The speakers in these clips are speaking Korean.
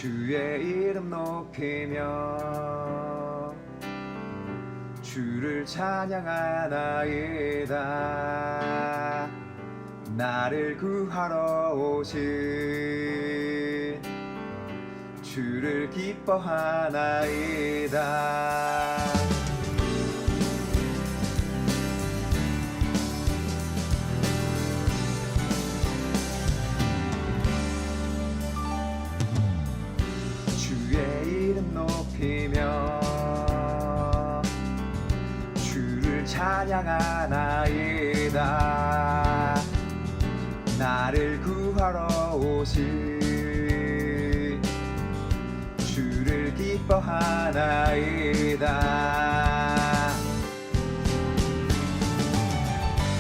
주의 이름 높이며 주를 찬양하나이다. 나를 구하러 오신 주를 기뻐하나이다. 주의 이름 높이며 주를 찬양하나이다. 나를 구하러 오신 주를 기뻐하나이다.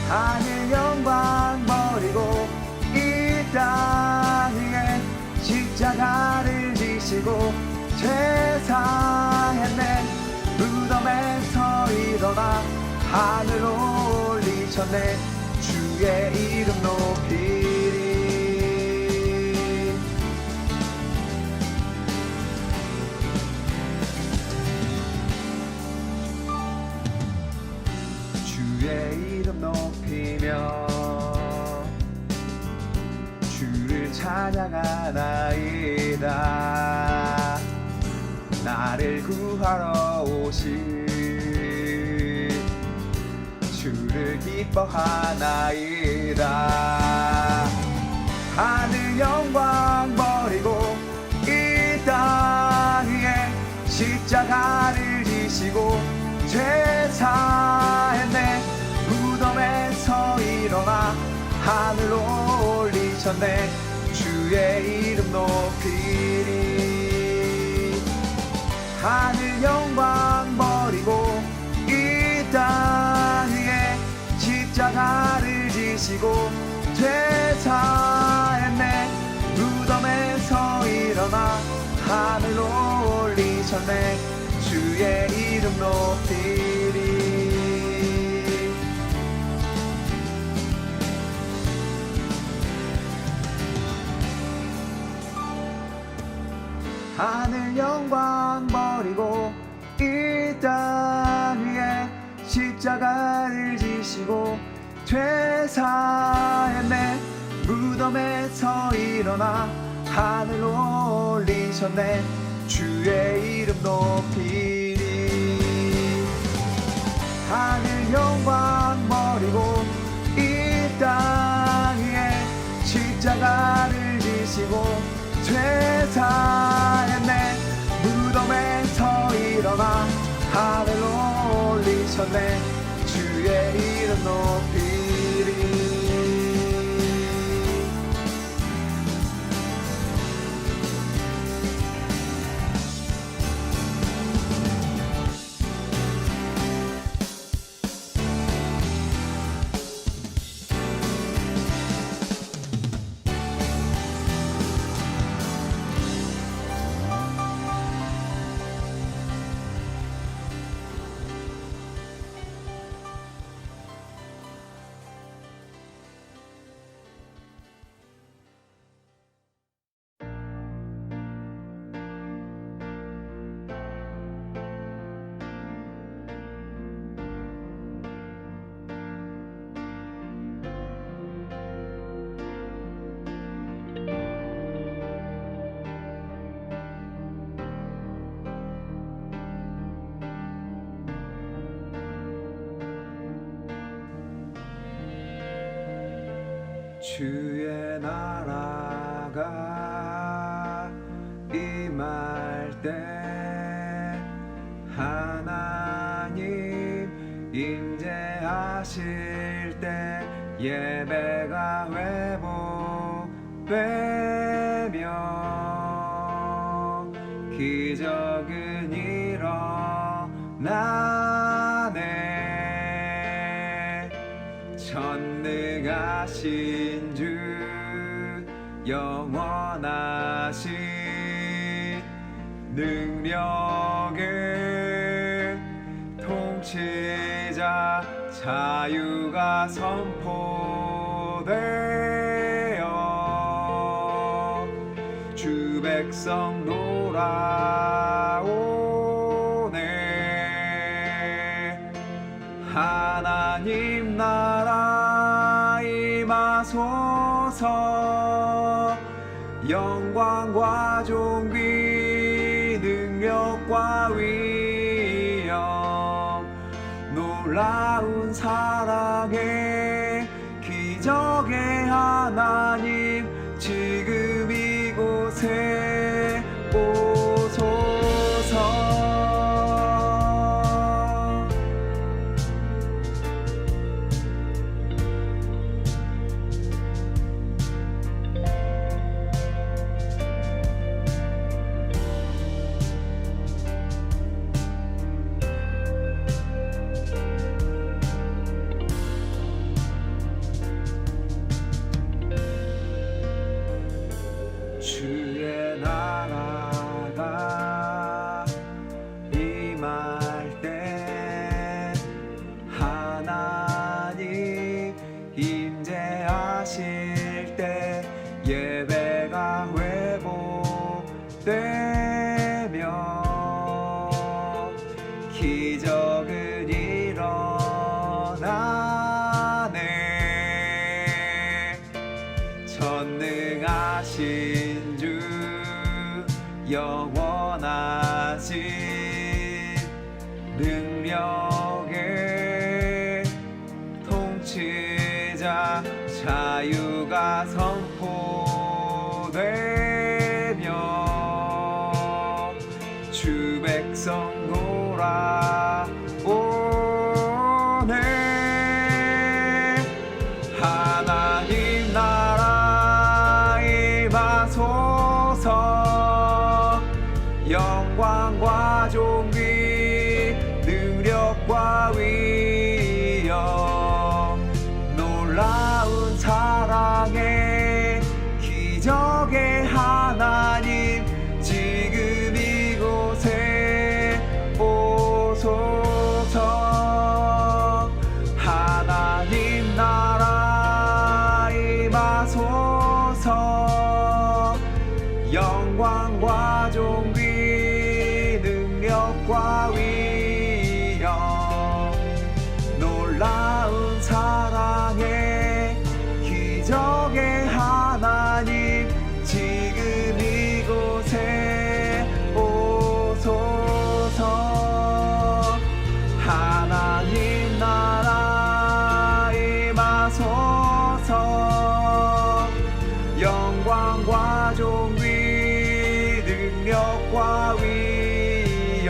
하늘 영광 버리고 이 땅 위에 십자가를 지시고 죄사했네. 무덤에서 일어나 하늘로 올리셨네. 주의 이름 높이리. 주의 이름 높이며 주를 찬양하나이다. 나를 구하러 오신 주를 기뻐하나이다. 하늘 영광 버리고 이 땅 위에 십자가를 지시고 죄사했네. 무덤에서 일어나 하늘로 올리셨네. 주의 이름 높이리. 하늘 영광 버리고 이 땅 위에 십자가를 지시고 죄사했네. 무덤에서 일어나 하늘로 올리셨네. 주의 이름 높이리. 하늘 영광 버리고 이 땅 위에 십자가를 지시고 죄사했네. 무덤에서 일어나 하늘로 올리셨네. 주의 이름 높이리. 하늘 영광 버리고 이 땅 위에 십자가를 지시고 죄사했네. 무덤에서 일어나 하늘로 올리셨네. 주의 이름 높이리. 주의 나라가 임할 때 하나님 임재하실 때 예배가 회복되며 기적은 일어나네. 전능하신 주 영원하신 능력의 통치자 자유가 선포되어 주 백성 다가오네. 하나님 나라 임하소서. 영광과 존귀 능력과 위엄 놀라운 사랑의 기적의 하나님 지금 이곳에 오소서. 주의 나라가 임할 때 하나님 임재하실 때 예배가 회복되며 기적은 일어나네. 전능하신 주 영원하신 능력의 통치자 자유가 선포되며 주 백성 돌아오네. 하나님 나라 임하소서. 영광과 존귀 능력과 위엄 놀라운 사랑의 기적의 하나님 지금 이곳에 오소서. 하나님 나라 임하소서. 영광과 존귀 능력과 위엄 놀라운 사랑의 기적의 하나님 지금 이곳에 오소서. 하나님 나라 임하소서. 영광과 존귀 능력과 위엄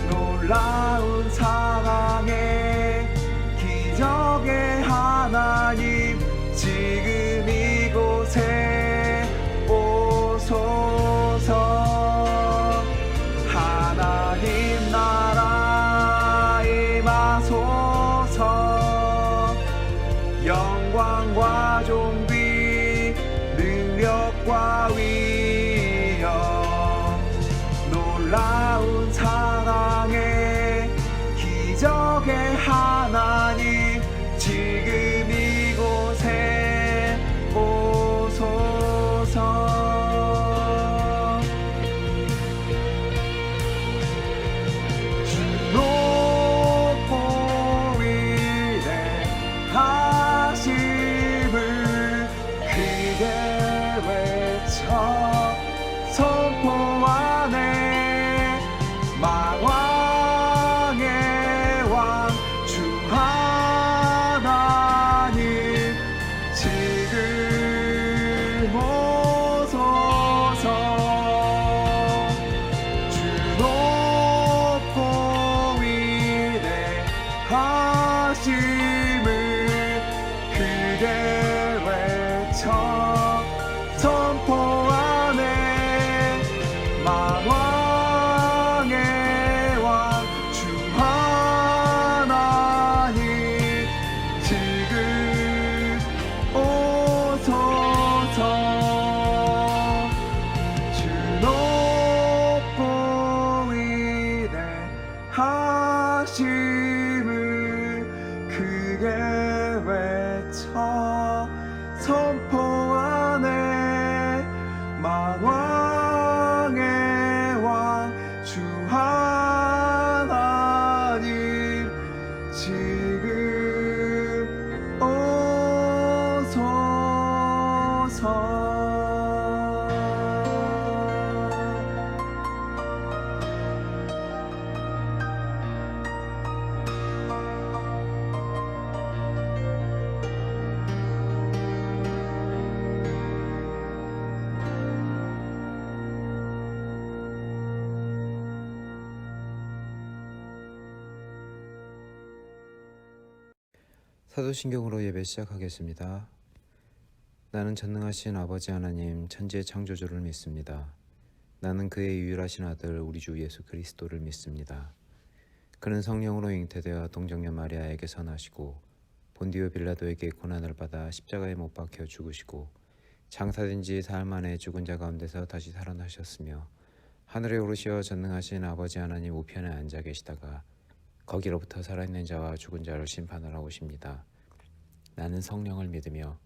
놀라운 사랑의 기적의 하나님 지금 이곳에 오소서. 하나님 나라 임하소서. 영광과 존귀 능력과 위엄 놀라운 사랑의 기적의 하나님 지금 이곳에 오소서. 주 높고 위대하심을 크게 외쳐 선포하네. 만왕의 왕 주 하나님 지금 오소서. 주 높고 위대하심을 크게 외쳐 선포하네. 만왕의 왕 주 하나님 지금 오소서. 주 높고 위대하심을 크게 외쳐 선포하네. 만왕의 사도신경으로 예배 시작하겠습니다. 나는 전능하신 아버지 하나님 천지의 창조주를 믿습니다. 나는 그의 유일하신 아들 우리 주 예수 그리스도를 믿습니다. 그는 성령으로 잉태되어 동정녀 마리아에게서 나시고 본디오 빌라도에게 고난을 받아 십자가에 못 박혀 죽으시고 장사된 지 사흘 만에 죽은 자 가운데서 다시 살아나셨으며 하늘에 오르시어 전능하신 아버지 하나님 우편에 앉아 계시다가 거기로부터 살아있는 자와 죽은 자를 심판하러 오십니다. 나는 성령을 믿으며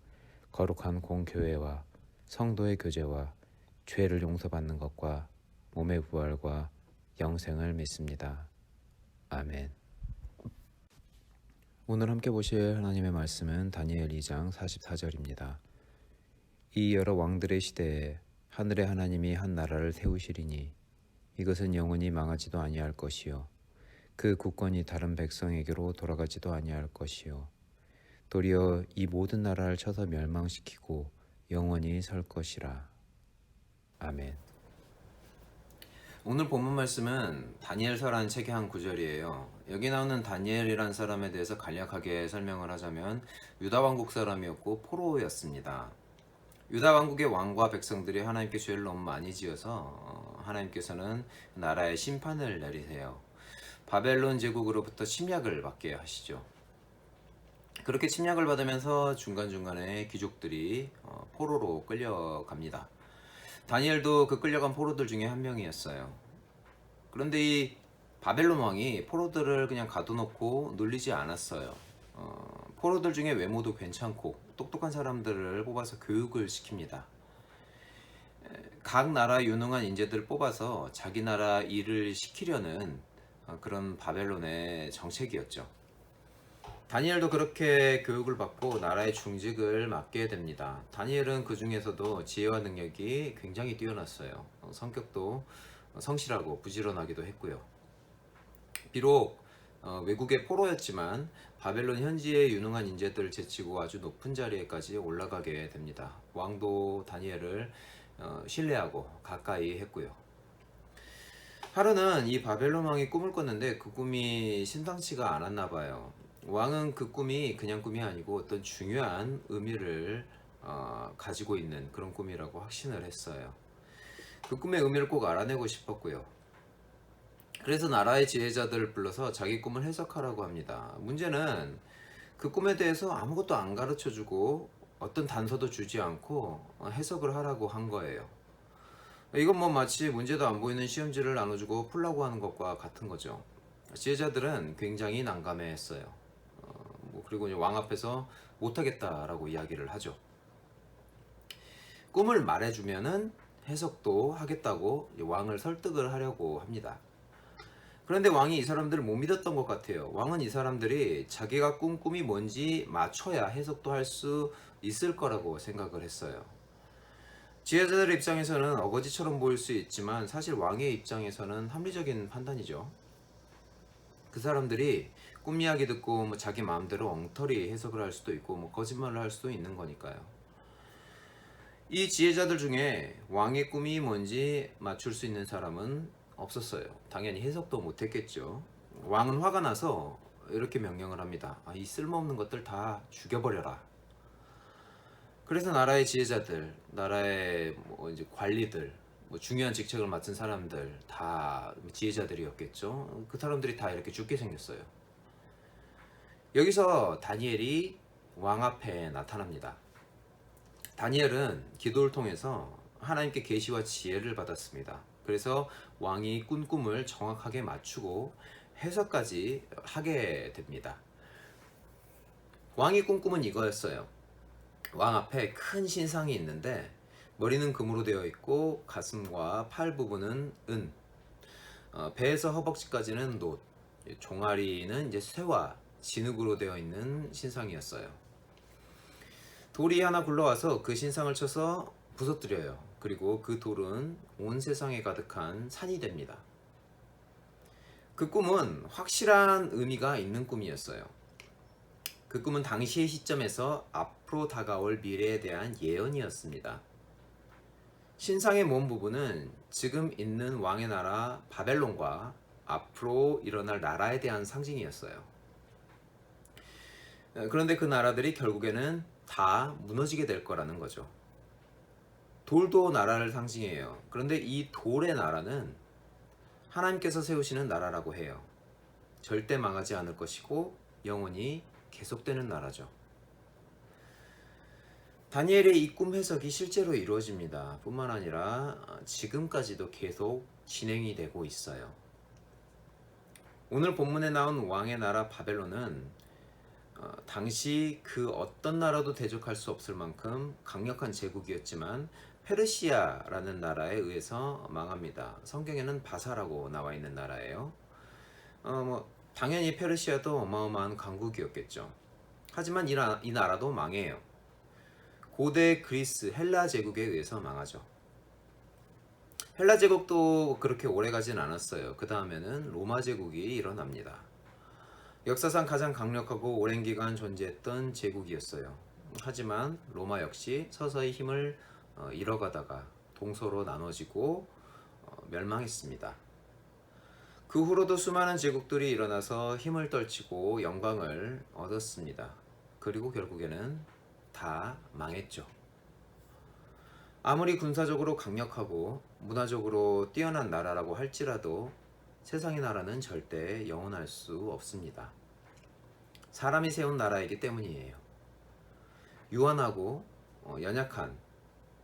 거룩한 공교회와 성도의 교제와 죄를 용서받는 것과 몸의 부활과 영생을 믿습니다. 아멘. 오늘 함께 보실 하나님의 말씀은 다니엘 2장 44절입니다. 이 여러 왕들의 시대에 하늘의 하나님이 한 나라를 세우시리니 이것은 영원히 망하지도 아니할 것이요 그 국권이 다른 백성에게로 돌아가지도 아니할 것이요 도리어 이 모든 나라를 쳐서 멸망시키고 영원히 설 것이라. 아멘. 오늘 본문 말씀은 다니엘서라는 책의 한 구절이에요. 여기 나오는 다니엘이라는 사람에 대해서 간략하게 설명을 하자면 유다 왕국 사람이었고 포로였습니다. 유다 왕국의 왕과 백성들이 하나님께 죄를 너무 많이 지어서 하나님께서는 나라의 심판을 내리세요. 바벨론 제국으로부터 침략을 받게 하시죠. 그렇게 침략을 받으면서 중간중간에 귀족들이 포로로 끌려갑니다. 다니엘도 그 끌려간 포로들 중에 한 명이었어요. 그런데 이 바벨론 왕이 포로들을 그냥 가둬놓고 놀리지 않았어요. 포로들 중에 외모도 괜찮고 똑똑한 사람들을 뽑아서 교육을 시킵니다. 각 나라 유능한 인재들을 뽑아서 자기 나라 일을 시키려는 그런 바벨론의 정책이었죠. 다니엘도 그렇게 교육을 받고 나라의 중직을 맡게 됩니다. 다니엘은 그 중에서도 지혜와 능력이 굉장히 뛰어났어요. 성격도 성실하고 부지런하기도 했고요. 비록 외국의 포로였지만 바벨론 현지의 유능한 인재들을 제치고 아주 높은 자리에까지 올라가게 됩니다. 왕도 다니엘을 신뢰하고 가까이 했고요. 하루는 이 바벨론 왕이 꿈을 꿨는데 그 꿈이 심상치가 않았나 봐요. 왕은 그 꿈이 그냥 꿈이 아니고 어떤 중요한 의미를 가지고 있는 그런 꿈이라고 확신을 했어요. 그 꿈의 의미를 꼭 알아내고 싶었고요. 그래서 나라의 지혜자들을 불러서 자기 꿈을 해석하라고 합니다. 문제는 그 꿈에 대해서 아무것도 안 가르쳐주고 어떤 단서도 주지 않고 해석을 하라고 한 거예요. 이건 뭐 마치 문제도 안 보이는 시험지를 나눠주고 풀라고 하는 것과 같은 거죠. 지혜자들은 굉장히 난감해했어요. 그리고 왕 앞에서 못하겠다라고 이야기를 하죠. 꿈을 말해주면은 해석도 하겠다고 왕을 설득을 하려고 합니다. 그런데 왕이 이 사람들을 못 믿었던 것 같아요. 왕은 이 사람들이 자기가 꾼 꿈이 뭔지 맞춰야 해석도 할 수 있을 거라고 생각을 했어요. 지혜자들의 입장에서는 어거지처럼 보일 수 있지만 사실 왕의 입장에서는 합리적인 판단이죠. 그 사람들이 꿈 이야기 듣고 자기 마음대로 엉터리 해석을 할 수도 있고 거짓말을 할 수도 있는 거니까요. 이 지혜자들 중에 왕의 꿈이 뭔지 맞출 수 있는 사람은 없었어요. 당연히 해석도 못했겠죠. 왕은 화가 나서 이렇게 명령을 합니다. 이 쓸모없는 것들 다 죽여버려라. 그래서 나라의 지혜자들, 나라의 이제 관리들, 중요한 직책을 맡은 사람들 다 지혜자들이었겠죠. 그 사람들이 다 이렇게 죽게 생겼어요. 여기서 다니엘이 왕 앞에 나타납니다. 다니엘은 기도를 통해서 하나님께 계시와 지혜를 받았습니다. 그래서 왕이 꾼 꿈을 정확하게 맞추고 해석까지 하게 됩니다. 왕이 꾼 꿈은 이거였어요. 왕 앞에 큰 신상이 있는데 머리는 금으로 되어 있고 가슴과 팔 부분은 은, 배에서 허벅지까지는 놋, 종아리는 이제 쇠와 진흙으로 되어 있는 신상이었어요. 돌이 하나 굴러와서 그 신상을 쳐서 부서뜨려요. 그리고 그 돌은 온 세상에 가득한 산이 됩니다. 그 꿈은 확실한 의미가 있는 꿈이었어요. 그 꿈은 당시의 시점에서 앞으로 다가올 미래에 대한 예언이었습니다. 신상의 몸 부분은 지금 있는 왕의 나라 바벨론과 앞으로 일어날 나라에 대한 상징이었어요. 그런데 그 나라들이 결국에는 다 무너지게 될 거라는 거죠. 돌도 나라를 상징해요. 그런데 이 돌의 나라는 하나님께서 세우시는 나라라고 해요. 절대 망하지 않을 것이고 영원히 계속되는 나라죠. 다니엘의 이 꿈 해석이 실제로 이루어집니다. 뿐만 아니라 지금까지도 계속 진행이 되고 있어요. 오늘 본문에 나온 왕의 나라 바벨론은 당시 그 어떤 나라도 대적할 수 없을 만큼 강력한 제국이었지만 페르시아라는 나라에 의해서 망합니다. 성경에는 바사라고 나와 있는 나라예요. 당연히 페르시아도 어마어마한 강국이었겠죠. 하지만 이 나라도 망해요. 고대 그리스 헬라 제국에 의해서 망하죠. 헬라 제국도 그렇게 오래 가진 않았어요. 그 다음에는 로마 제국이 일어납니다. 역사상 가장 강력하고 오랜 기간 존재했던 제국이었어요. 하지만 로마 역시 서서히 힘을 잃어가다가 동서로 나눠지고 멸망했습니다. 그 후로도 수많은 제국들이 일어나서 힘을 떨치고 영광을 얻었습니다. 그리고 결국에는 다 망했죠. 아무리 군사적으로 강력하고 문화적으로 뛰어난 나라라고 할지라도 세상의 나라는 절대 영원할 수 없습니다. 사람이 세운 나라이기 때문이에요. 유한하고 연약한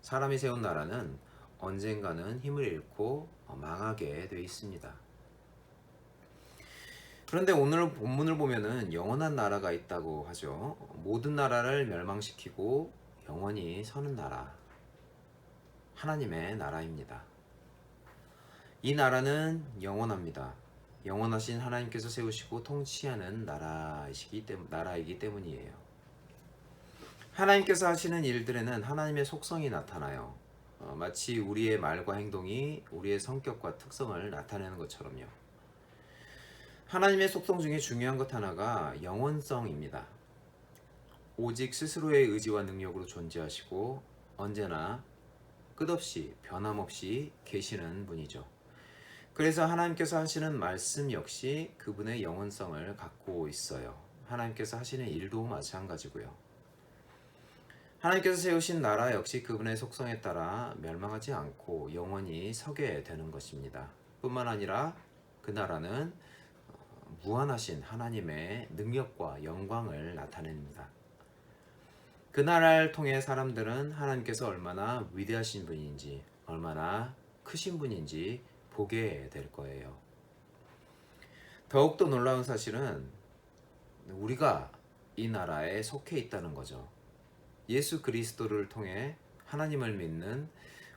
사람이 세운 나라는 언젠가는 힘을 잃고 망하게 돼 있습니다. 그런데 오늘 본문을 보면은 영원한 나라가 있다고 하죠. 모든 나라를 멸망시키고 영원히 서는 나라. 하나님의 나라입니다. 이 나라는 영원합니다. 영원하신 하나님께서 세우시고 통치하는 나라이기 때문이에요. 하나님께서 하시는 일들에는 하나님의 속성이 나타나요. 마치 우리의 말과 행동이 우리의 성격과 특성을 나타내는 것처럼요. 하나님의 속성 중에 중요한 것 하나가 영원성입니다. 오직 스스로의 의지와 능력으로 존재하시고 언제나 끝없이 변함없이 계시는 분이죠. 그래서 하나님께서 하시는 말씀 역시 그분의 영원성을 갖고 있어요. 하나님께서 하시는 일도 마찬가지고요. 하나님께서 세우신 나라 역시 그분의 속성에 따라 멸망하지 않고 영원히 서게 되는 것입니다. 뿐만 아니라 그 나라는 무한하신 하나님의 능력과 영광을 나타냅니다. 그 나라를 통해 사람들은 하나님께서 얼마나 위대하신 분인지, 얼마나 크신 분인지 보게 될 거예요. 더욱더 놀라운 사실은 우리가 이 나라에 속해 있다는 거죠. 예수 그리스도를 통해 하나님을 믿는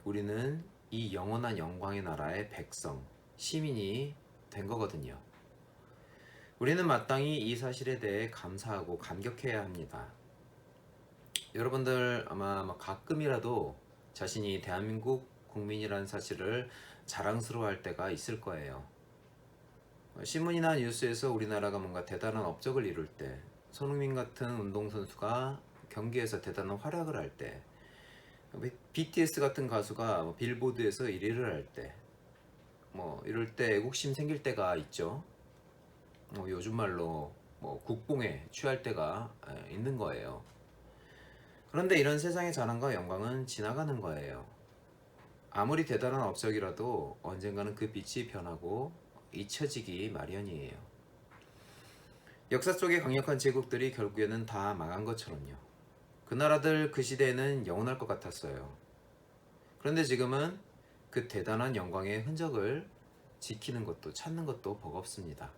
우리는 이 영원한 영광의 나라의 백성, 시민이 된 거거든요. 우리는 마땅히 이 사실에 대해 감사하고 감격해야 합니다. 여러분들 아마 가끔이라도 자신이 대한민국 국민이라는 사실을 자랑스러워할 때가 있을 거예요. 신문이나 뉴스에서 우리나라가 뭔가 대단한 업적을 이룰 때, 손흥민 같은 운동선수가 경기에서 대단한 활약을 할 때, BTS 같은 가수가 빌보드에서 1위를 할 때, 이럴 때 애국심 생길 때가 있죠. 요즘 말로 국뽕에 취할 때가 있는 거예요. 그런데 이런 세상의 자랑과 영광은 지나가는 거예요. 아무리 대단한 업적이라도 언젠가는 그 빛이 변하고 잊혀지기 마련이에요. 역사 속의 강력한 제국들이 결국에는 다 망한 것처럼요. 그 나라들 그 시대에는 영원할 것 같았어요. 그런데 지금은 그 대단한 영광의 흔적을 지키는 것도 찾는 것도 버겁습니다.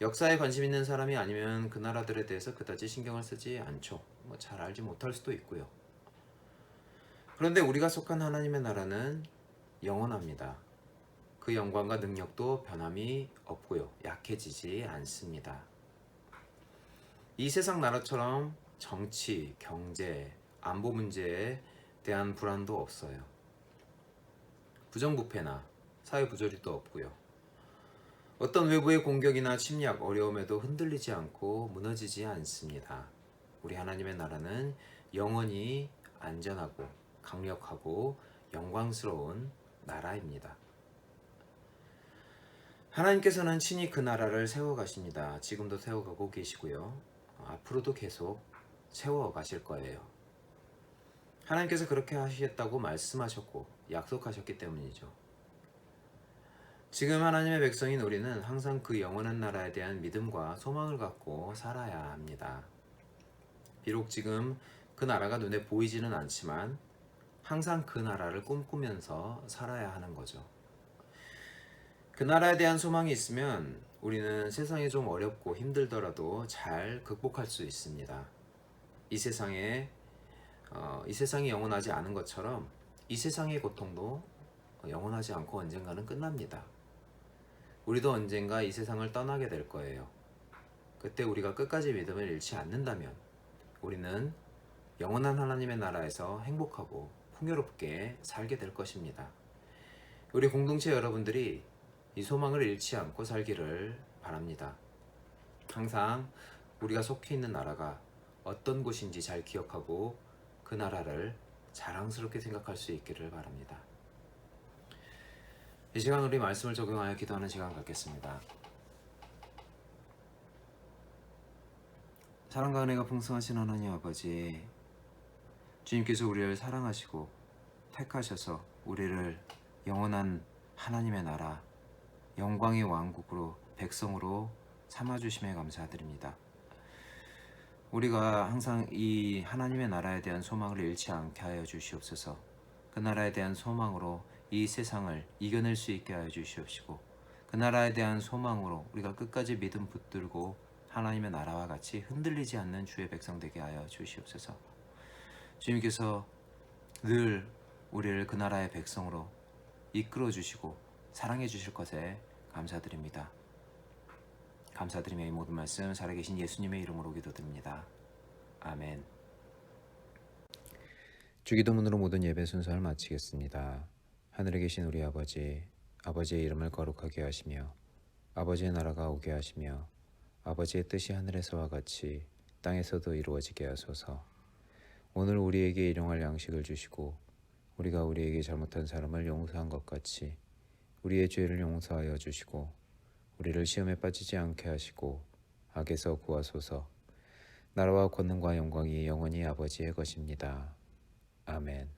역사에 관심 있는 사람이 아니면 그 나라들에 대해서 그다지 신경을 쓰지 않죠. 잘 알지 못할 수도 있고요. 그런데 우리가 속한 하나님의 나라는 영원합니다. 그 영광과 능력도 변함이 없고요. 약해지지 않습니다. 이 세상 나라처럼 정치, 경제, 안보 문제에 대한 불안도 없어요. 부정부패나 사회 부조리도 없고요. 어떤 외부의 공격이나 침략, 어려움에도 흔들리지 않고 무너지지 않습니다. 우리 하나님의 나라는 영원히 안전하고 강력하고 영광스러운 나라입니다. 하나님께서는 친히 그 나라를 세워가십니다. 지금도 세워가고 계시고요. 앞으로도 계속 채워 가실 거예요. 하나님께서 그렇게 하시겠다고 말씀하셨고 약속하셨기 때문이죠. 지금 하나님의 백성인 우리는 항상 그 영원한 나라에 대한 믿음과 소망을 갖고 살아야 합니다. 비록 지금 그 나라가 눈에 보이지는 않지만 항상 그 나라를 꿈꾸면서 살아야 하는 거죠. 그 나라에 대한 소망이 있으면 우리는 세상이 좀 어렵고 힘들더라도 잘 극복할 수 있습니다. 이 세상이 영원하지 않은 것처럼 이 세상의 고통도 영원하지 않고 언젠가는 끝납니다. 우리도 언젠가 이 세상을 떠나게 될 거예요. 그때 우리가 끝까지 믿음을 잃지 않는다면 우리는 영원한 하나님의 나라에서 행복하고 풍요롭게 살게 될 것입니다. 우리 공동체 여러분들이 이 소망을 잃지 않고 살기를 바랍니다. 항상 우리가 속해 있는 나라가 어떤 곳인지 잘 기억하고 그 나라를 자랑스럽게 생각할 수 있기를 바랍니다. 이 시간 우리 말씀을 적용하여 기도하는 시간 갖겠습니다. 사랑과 은혜가 풍성하신 하나님 아버지, 주님께서 우리를 사랑하시고 택하셔서 우리를 영원한 하나님의 나라, 영광의 왕국으로 백성으로 삼아주심에 감사드립니다. 우리가 항상 이 하나님의 나라에 대한 소망을 잃지 않게 하여 주시옵소서. 그 나라에 대한 소망으로 이 세상을 이겨낼 수 있게 하여 주시옵시고, 그 나라에 대한 소망으로 우리가 끝까지 믿음 붙들고 하나님의 나라와 같이 흔들리지 않는 주의 백성 되게 하여 주시옵소서. 주님께서 늘 우리를 그 나라의 백성으로 이끌어 주시고 사랑해 주실 것에 감사드립니다. 감사드리며 이 모든 말씀 살아계신 예수님의 이름으로 기도드립니다. 아멘. 주기도문으로 모든 예배 순서를 마치겠습니다. 하늘에 계신 우리 아버지, 아버지의 이름을 거룩하게 하시며 아버지의 나라가 오게 하시며 아버지의 뜻이 하늘에서와 같이 땅에서도 이루어지게 하소서. 오늘 우리에게 일용할 양식을 주시고 우리가 우리에게 잘못한 사람을 용서한 것 같이 우리의 죄를 용서하여 주시고 우리를 시험에 빠지지 않게 하시고 악에서 구하소서. 나라와 권능과 영광이 영원히 아버지의 것입니다. 아멘.